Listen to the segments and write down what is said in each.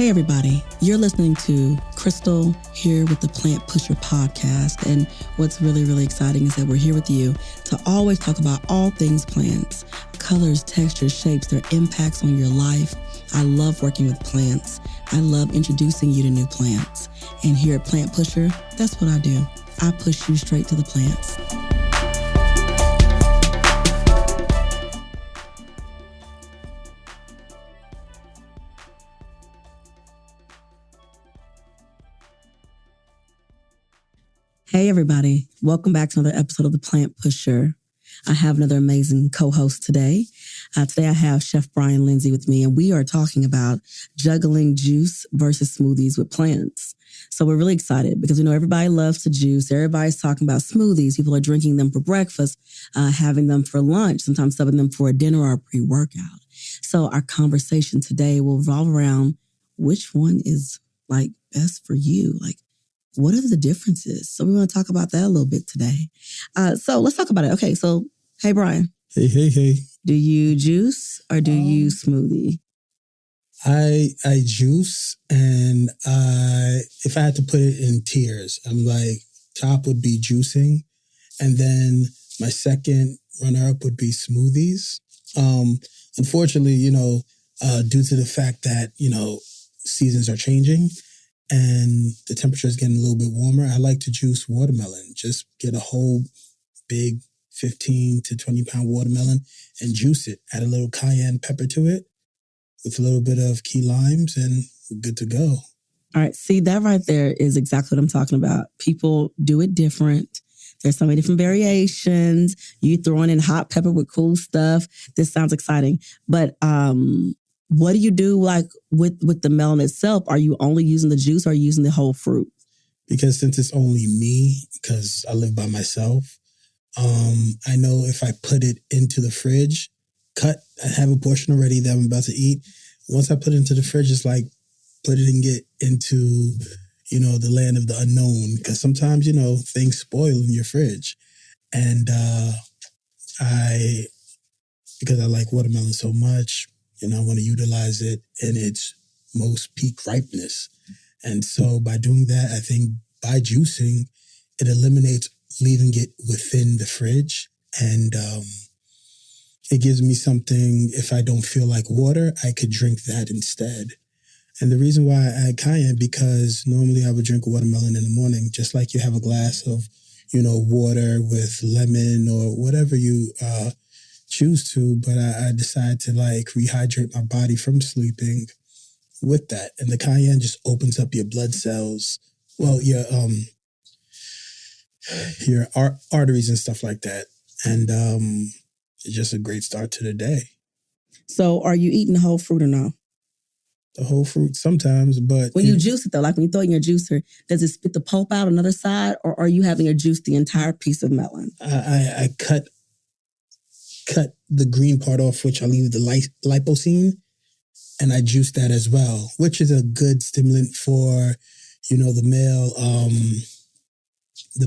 Hey everybody, you're listening to Crystal here with the Plant Pusher podcast. And what's really, really exciting is that we're here with you to always talk about all things plants, colors, textures, shapes, their impacts on your life. I love working with plants. I love introducing you to new plants. And here at Plant Pusher, that's what I do. I push you straight to the plants. Hey everybody, welcome back to another episode of the Plant Pusher. I have another amazing co-host today. Today I have Chef Brian Lindsay with me, and we are talking about juggling juice versus smoothies with plants. So we're really excited because we know everybody loves to juice. Everybody's talking about smoothies. People are drinking them for breakfast, having them for lunch, sometimes subbing them for a dinner or a pre-workout. So our conversation today will revolve around which one is like best for you. Like, what are the differences? So we want to talk about that a little bit today. So let's talk about it. Okay, so hey, Brian. Hey. Do you juice or do you smoothie? I juice, and if I had to put it in tiers, I'm like, top would be juicing, and then my second runner-up would be smoothies. Unfortunately, due to the fact that, seasons are changing, and the temperature is getting a little bit warmer, I like to juice watermelon. Just get a whole big 15 to 20 pound watermelon and juice it. Add a little cayenne pepper to it with a little bit of key limes, and we're good to go. All right. See, that right there is exactly what I'm talking about. People do it different. There's so many different variations. You throwing in hot pepper with cool stuff. This sounds exciting. But what do you do like with the melon itself? Are you only using the juice or are you using the whole fruit? Because since it's only me, because I live by myself, I know if I put it into the fridge, I have a portion already that I'm about to eat. Once I put it into the fridge, it's like put it and get into, the land of the unknown. Because sometimes, things spoil in your fridge. And because I like watermelon so much, I want to utilize it in its most peak ripeness. And so by doing that, I think by juicing, it eliminates leaving it within the fridge. And it gives me something, if I don't feel like water, I could drink that instead. And the reason why I add cayenne, because normally I would drink watermelon in the morning, just like you have a glass of, water with lemon or whatever you choose to, but I decide to rehydrate my body from sleeping with that. And the cayenne just opens up your blood cells. Well, your arteries and stuff like that. And it's just a great start to the day. So are you eating the whole fruit or no? The whole fruit sometimes, but... When you juice it though, like when you throw it in your juicer, does it spit the pulp out another side, or are you having to juice the entire piece of melon? I cut the green part off, which I leave the lipocene, and I juice that as well, which is a good stimulant for, the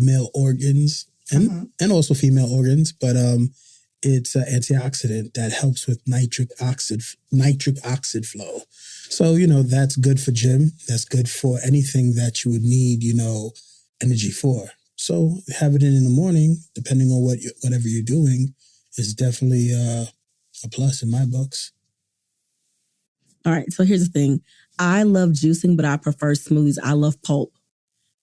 male organs and also female organs. But it's an antioxidant that helps with nitric oxide flow. So, that's good for gym. That's good for anything that you would need, energy for. So have it in the morning, depending on whatever you're doing, is definitely a plus in my books. All right. So here's the thing. I love juicing, but I prefer smoothies. I love pulp.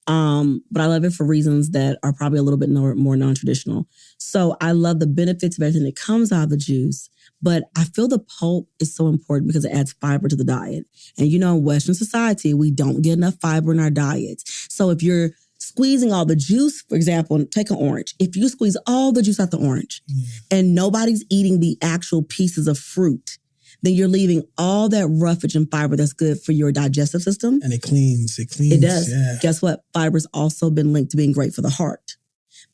But I love it for reasons that are probably a little bit more non-traditional. So I love the benefits of everything that comes out of the juice, but I feel the pulp is so important because it adds fiber to the diet. And in Western society, we don't get enough fiber in our diets. So if you're squeezing all the juice, for example, take an orange. If you squeeze all the juice out the orange and nobody's eating the actual pieces of fruit, then you're leaving all that roughage and fiber that's good for your digestive system. And it cleans. It does. Yeah. Guess what? Fiber's also been linked to being great for the heart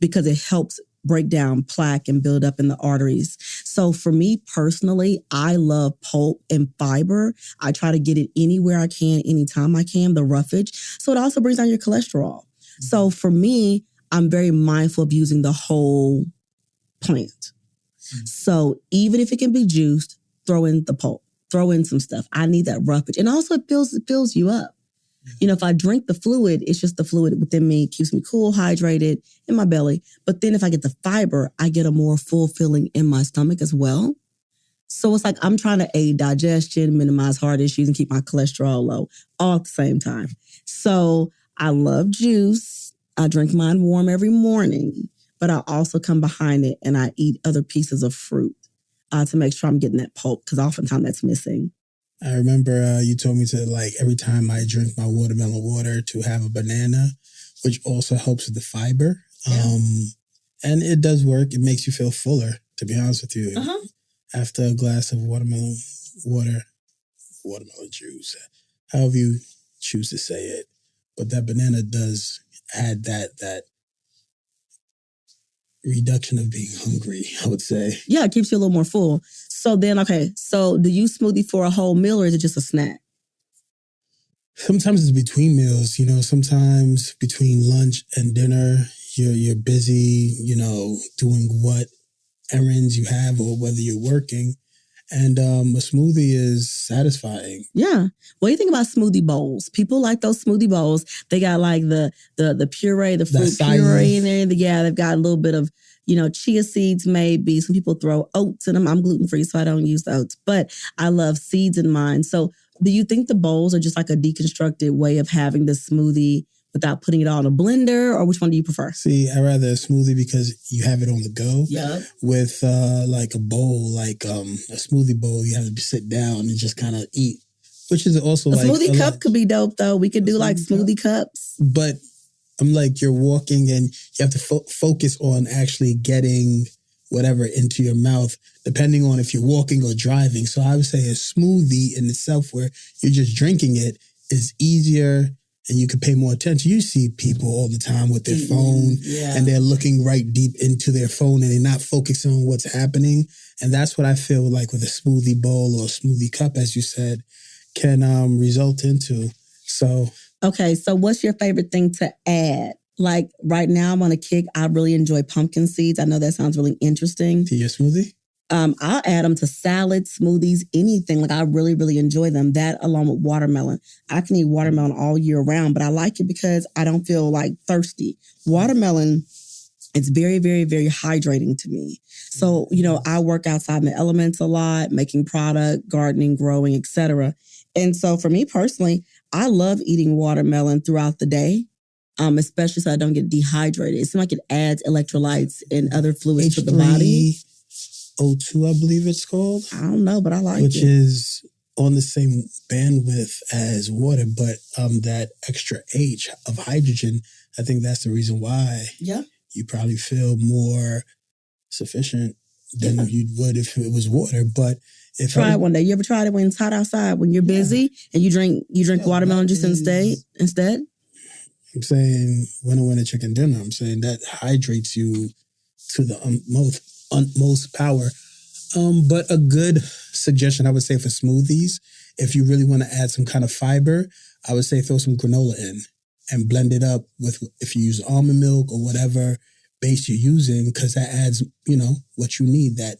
because it helps break down plaque and build up in the arteries. So for me personally, I love pulp and fiber. I try to get it anywhere I can, anytime I can, the roughage. So it also brings down your cholesterol. Mm-hmm. So for me, I'm very mindful of using the whole plant. Mm-hmm. So even if it can be juiced, throw in the pulp. throw in some stuff. I need that roughage. And also it fills you up. You know, if I drink the fluid, it's just the fluid within me, keeps me cool, hydrated in my belly. But then if I get the fiber, I get a more full feeling in my stomach as well. So it's like I'm trying to aid digestion, minimize heart issues, and keep my cholesterol low all at the same time. So I love juice. I drink mine warm every morning, but I also come behind it and I eat other pieces of fruit to make sure I'm getting that pulp, because oftentimes that's missing. I remember you told me to, like, every time I drink my watermelon water, to have a banana, which also helps with the fiber. Yeah. And it does work. It makes you feel fuller, to be honest with you. Uh-huh. After a glass of watermelon juice, however you choose to say it. But that banana does add that reduction of being hungry, I would say. Yeah, it keeps you a little more full. So then, okay, so do you smoothie for a whole meal, or is it just a snack? Sometimes it's between meals, you know, sometimes between lunch and dinner, you're busy, you know, doing what errands you have or whether you're working. And a smoothie is satisfying. Yeah. What do you think about smoothie bowls? People like those smoothie bowls. They got like the puree, the fruit puree in there. Yeah, they've got a little bit of, you know, chia seeds maybe. Some people throw oats in them. I'm gluten-free, so I don't use oats. But I love seeds in mine. So do you think the bowls are just like a deconstructed way of having the smoothie without putting it all in a blender, or which one do you prefer? See, I rather a smoothie because you have it on the go. Yeah. With like a bowl, like a smoothie bowl, you have to sit down and just kind of eat, which is also a smoothie cup could be dope though. We could do like smoothie cups. But I'm like, you're walking and you have to focus on actually getting whatever into your mouth, depending on if you're walking or driving. So I would say a smoothie in itself, where you're just drinking it, is easier. And you can pay more attention. You see people all the time with their phone, and they're looking right deep into their phone and they're not focusing on what's happening. And that's what I feel like with a smoothie bowl or a smoothie cup, as you said, can result into. So, okay, so what's your favorite thing to add? Like right now I'm on a kick. I really enjoy pumpkin seeds. I know that sounds really interesting. To your smoothie? I'll add them to salads, smoothies, anything. Like I really, really enjoy them. That along with watermelon. I can eat watermelon all year round, but I like it because I don't feel like thirsty. Watermelon, it's very, very, very hydrating to me. So, you know, I work outside in the elements a lot, making product, gardening, growing, etc. And so for me personally, I love eating watermelon throughout the day. Especially so I don't get dehydrated. It seems like it adds electrolytes and other fluids to the body. O2, I believe it's called. I don't know, but I like which it. Which is on the same bandwidth as water, but that extra H of hydrogen, I think that's the reason why you probably feel more sufficient than you would if it was water. But if try it one day. You ever tried it when it's hot outside, when you're busy and you drink watermelon juice instead? I'm saying when I went to chicken dinner, I'm saying that hydrates you to the utmost power. But a good suggestion, I would say, for smoothies, if you really want to add some kind of fiber, I would say throw some granola in and blend it up with, if you use almond milk or whatever base you're using, because that adds, you know, what you need, that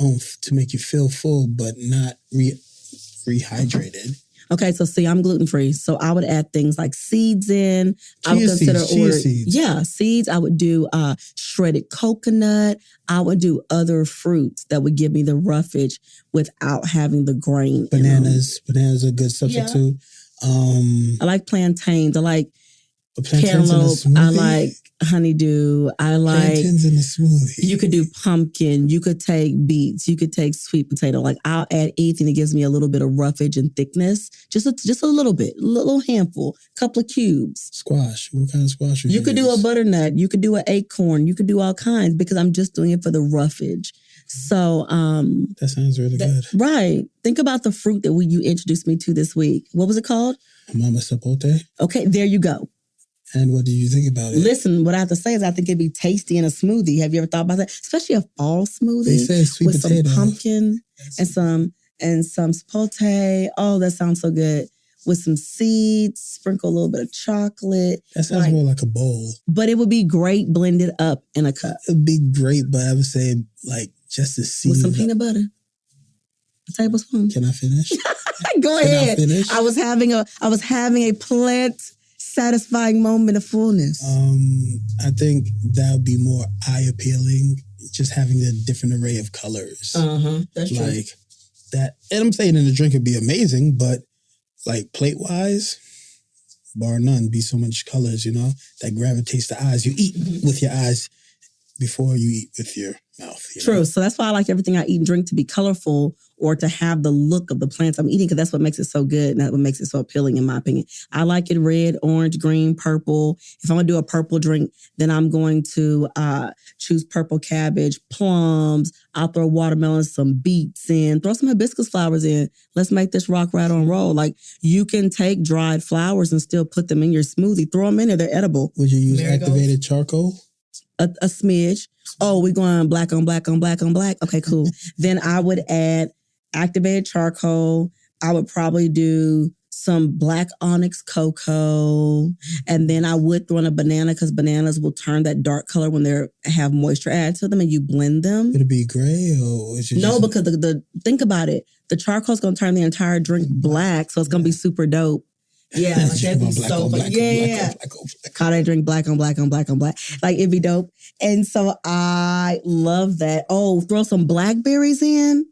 oomph to make you feel full but not rehydrated. Okay, so see, I'm gluten-free, so I would add things like seeds in. I would consider chia seeds. Yeah, seeds. I would do shredded coconut. I would do other fruits that would give me the roughage without having the grain. Bananas are a good substitute. I like plantains. I like cantaloupe. I like honeydew. I like plantains in a smoothie. You could do pumpkin. You could take beets. You could take sweet potato. Like I'll add anything that gives me a little bit of roughage and thickness. Just a little bit, a little handful, couple of cubes. Squash. What kind of squash? You could do a butternut. You could do an acorn. You could do all kinds because I'm just doing it for the roughage. So that sounds really good. Right. Think about the fruit that you introduced me to this week. What was it called? Mama sapote. Okay, there you go. And what do you think about it? Listen, what I have to say is I think it'd be tasty in a smoothie. Have you ever thought about that? Especially a fall smoothie. They say sweet with potato. Some pumpkin and some sapote. Oh, that sounds so good. With some seeds, sprinkle a little bit of chocolate. That sounds more like a bowl. But it would be great blended up in a cup. It would be great, but I would say like just the seed. With some peanut butter. A tablespoon. Can I finish? Go Can ahead. I finish? I was having a plant satisfying moment of fullness. I think that would be more eye appealing. Just having a different array of colors. That's true. Like that. And I'm saying in the drink would be amazing, but like plate wise, bar none, be so much colors, that gravitates the eyes. You eat with your eyes before you eat with your mouth. True. So that's why I like everything I eat and drink to be colorful or to have the look of the plants I'm eating, because that's what makes it so good and that's what makes it so appealing in my opinion. I like it red, orange, green, purple. If I'm going to do a purple drink, then I'm going to choose purple cabbage, plums. I'll throw watermelon, some beets in, throw some hibiscus flowers in. Let's make this rock, rattle, and roll. Like, you can take dried flowers and still put them in your smoothie. Throw them in there. They're edible. Would you use activated charcoal? A smidge. Oh, we're going black on black on black on black. Okay, cool. Then I would add activated charcoal. I would probably do some black onyx cocoa. And then I would throw in a banana, because bananas will turn that dark color when they have moisture added to them and you blend them. Would it be gray or is it No, because the think about it. The charcoal's going to turn the entire drink black, so it's going to be super dope. Yeah, like that'd be so fun. Yeah. How they drink black on black on black on black. Like, it'd be dope. And so I love that. Oh, throw some blackberries in.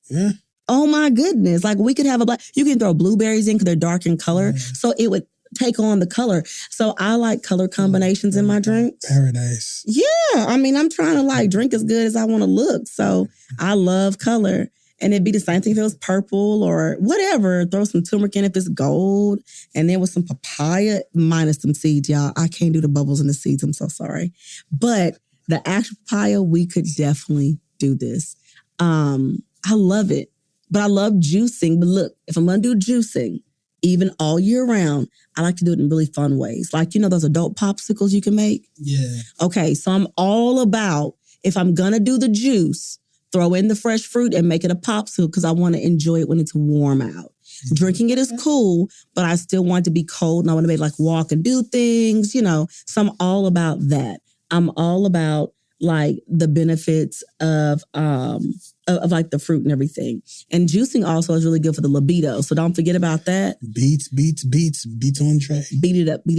Yeah. Oh my goodness. Like, we could have you can throw blueberries in because they're dark in color. So it would take on the color. So I like color combinations in my drinks. Paradise. Yeah. I mean, I'm trying to drink as good as I want to look. So I love color. And it'd be the same thing if it was purple or whatever. Throw some turmeric in if it's gold. And then with some papaya, minus some seeds, y'all. I can't do the bubbles and the seeds. I'm so sorry. But the actual papaya, we could definitely do this. I love it. But I love juicing. But look, if I'm going to do juicing, even all year round, I like to do it in really fun ways. Like, those adult popsicles you can make? Yeah. Okay, so I'm all about, if I'm going to do the juice, throw in the fresh fruit and make it a popsicle because I want to enjoy it when it's warm out. Mm-hmm. Drinking it is cool, but I still want it to be cold and I want to be walk and do things, So I'm all about that. I'm all about the benefits of the fruit and everything. And juicing also is really good for the libido. So don't forget about that. Beats on track. Beat it up. Back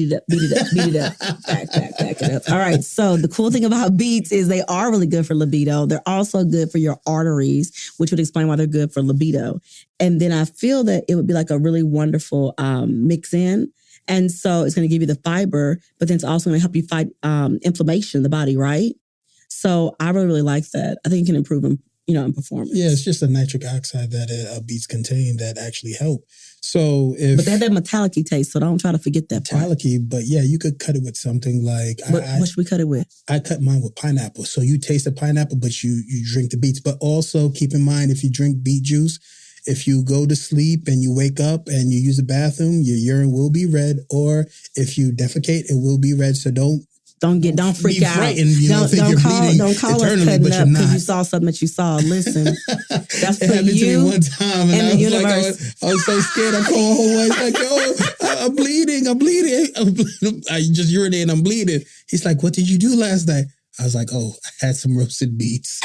it up. All right. So the cool thing about beets is they are really good for libido. They're also good for your arteries, which would explain why they're good for libido. And then I feel that it would be a really wonderful mix in. And so it's going to give you the fiber, but then it's also going to help you fight inflammation in the body, right? So I really, really like that. I think it can improve in performance. Yeah, it's just a nitric oxide that beets contain that actually help. So but they have that metallic-y taste, so don't try to forget that metallic-y, but yeah, you could cut it with something like... What should we cut it with? I cut mine with pineapple. So you taste the pineapple, but you drink the beets. But also keep in mind, if you drink beet juice, if you go to sleep and you wake up and you use the bathroom, your urine will be red. Or if you defecate, it will be red. So don't freak out. Don't call us cutting up because you saw something that you saw. Listen, that's for it happened you. To me one time, and the universe. I was so scared. I called my whole wife I'm bleeding. I just urinated. I'm bleeding. He's like, "What did you do last night?" I was like, "Oh, I had some roasted beets."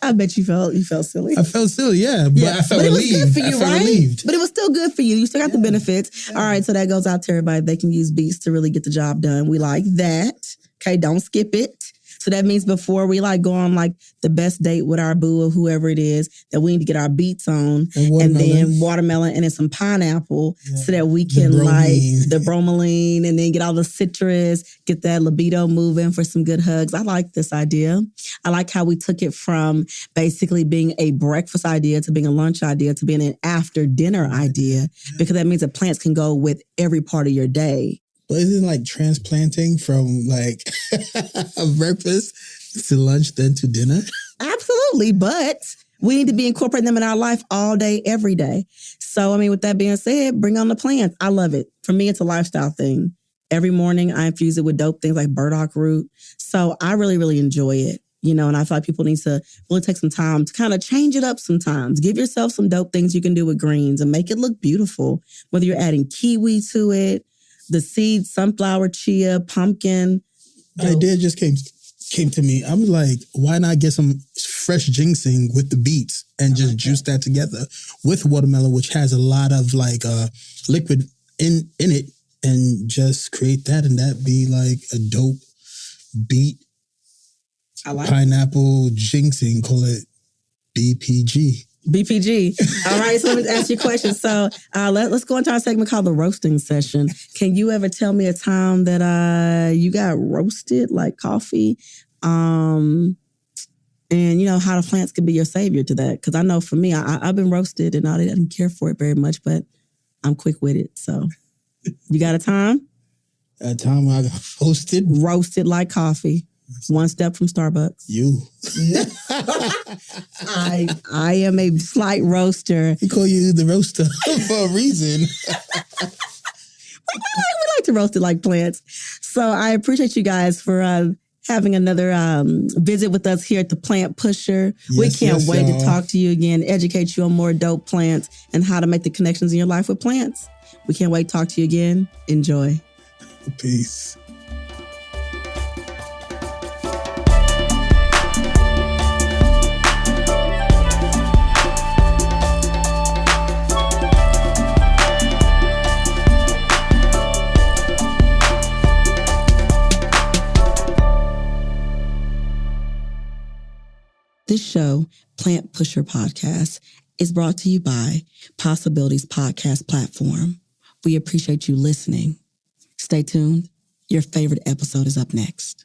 I bet you felt silly. I felt silly, yeah, but I felt relieved. It was good for you, right? Relieved. But it was still good for you. You still got the benefits. Yeah. All right, so that goes out to everybody. They can use beets to really get the job done. We like that. Okay, don't skip it. So that means before we go on the best date with our boo or whoever it is, that we need to get our beets on and then watermelon and then some pineapple so that we can the bromelain and then get all the citrus, get that libido moving for some good hugs. I like this idea. I like how we took it from basically being a breakfast idea to being a lunch idea to being an after dinner idea because that means that plants can go with every part of your day. But isn't it transplanting from breakfast to lunch then to dinner? Absolutely. But we need to be incorporating them in our life all day, every day. So, with that being said, bring on the plants. I love it. For me, it's a lifestyle thing. Every morning I infuse it with dope things like burdock root. So I really, really enjoy it. And I feel like people need to really take some time to kind of change it up sometimes. Give yourself some dope things you can do with greens and make it look beautiful. Whether you're adding kiwi to it, the seeds, sunflower, chia, pumpkin. An idea just came came to me. I'm like, why not get some fresh ginseng with the beets and just juice that together with watermelon, which has a lot of like liquid in it, and just create that, and that be like a dope beet pineapple ginseng. Call it BPG. All right, so let me ask you a question. So let's go into our segment called the roasting session. Can you ever tell me a time that you got roasted like coffee? And you know how the plants can be your savior to that. Because I know for me, I've been roasted and I didn't care for it very much, but I'm quick with it. So you got a time? A time I got roasted like coffee. One step from Starbucks. You. I am a slight roaster. They call you the roaster for a reason. We like to roast it like plants. So I appreciate you guys for having another visit with us here at the Plant Pusher. We can't wait to talk to you again, educate you on more dope plants and how to make the connections in your life with plants. We can't wait to talk to you again. Enjoy. Peace. This show, Plant Pusher Podcast, is brought to you by Possibilities Podcast Platform. We appreciate you listening. Stay tuned. Your favorite episode is up next.